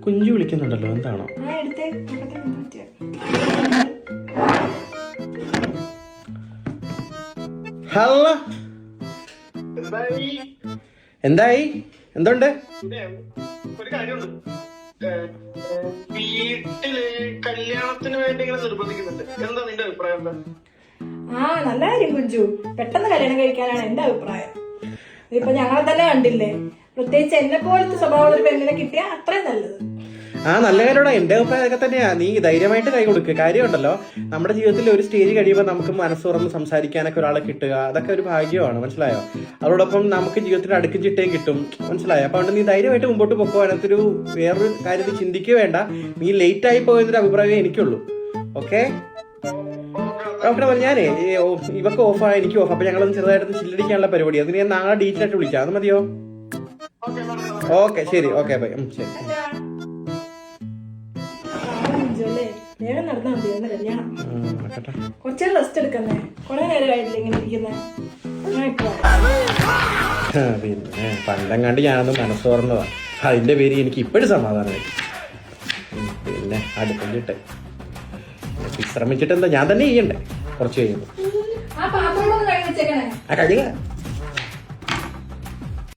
കുഞ്ചു വിളിക്കുന്നുണ്ടല്ലോ, എന്താണോ? ഹലോ, എന്തായി? എന്തുണ്ട്? ഒരു കാര്യമുണ്ട്. വീട്ടില് കല്യാണത്തിന് വേണ്ടി ഇങ്ങനെ നിർബന്ധിക്കുന്നുണ്ട്. എന്താ നിന്റെ അഭിപ്രായം? എന്താ? നല്ല കാര്യം കുഞ്ചു. പെട്ടെന്ന് കല്യാണം കഴിക്കാനാണ് എന്റെ അഭിപ്രായം. ഇതിപ്പോ ഞങ്ങളെ തന്നെ കണ്ടില്ലേ, പ്രത്യേകിച്ച് എന്നെ പോലത്തെ സ്വഭാവമുള്ള ഒരു പെണ്ണിനെ കിട്ടിയാൽ അത്രയും നല്ലത്. നല്ല കാര്യമാണ്. എന്റെ അഭിപ്രായം അതൊക്കെ തന്നെയാ. നീ ധൈര്യമായിട്ട് കൈ കൊടുക്കുക. കാര്യമുണ്ടല്ലോ, നമ്മുടെ ജീവിതത്തിൽ ഒരു സ്റ്റേജ് കഴിയുമ്പോൾ നമുക്ക് മനസ്സ് തുറന്ന് സംസാരിക്കാനൊക്കെ ഒരാളെ കിട്ടുക, അതൊക്കെ ഒരു ഭാഗ്യമാണ്. മനസ്സിലായോ? അതോടൊപ്പം നമുക്ക് ജീവിതത്തിൽ അടുക്കും ചിട്ടയും കിട്ടും. മനസ്സിലായോ? അപ്പൊ അതുകൊണ്ട് നീ ധൈര്യമായിട്ട് മുമ്പോട്ട് പൊക്കോ. അതിനകത്തൊരു വേറൊരു കാര്യത്തിൽ ചിന്തിക്കുക വേണ്ട. നീ ലേറ്റ് ആയി പോയതിന്റെ അഭിപ്രായമേ എനിക്കുള്ളൂ. ഓക്കെ ഡോക്ടർ പറഞ്ഞു, ഞാനേ ഇവക്ക് ഓഫാണ്, എനിക്ക് ഓഫ്. അപ്പൊ ഞങ്ങളൊന്ന് ചെറുതായിട്ടൊന്ന് ചില്ലടിക്കാനുള്ള പരിപാടി. അതിന് ഞാൻ നാളെ ഡീറ്റെയിൽ ആയിട്ട് വിളിക്കാം. അത് മതിയോ? ഓക്കെ ശരി. Okay bye. ശരി. കുറച്ചു റെസ്റ്റ് എടുക്കുന്നേ, കൊറേ നേരമായിട്ടില്ല ഇങ്ങനെ ഇരിക്കുന്നേ. പിന്നെ പണ്ടെങ്ങാണ്ട് ഞാനൊന്ന് മനസ്സ് തുറന്നതാ. അതിന്റെ പേര് എനിക്ക് ഇപ്പോഴും സമാധാനമായി. പിന്നെ അടുപ്പിച്ചിട്ട് വിശ്രമിച്ചിട്ട് എന്താ, ഞാൻ തന്നെ ചെയ്യണ്ടേ കുറച്ച് കഴിയുമ്പോ. ആ പാത്രം കഴുകുക.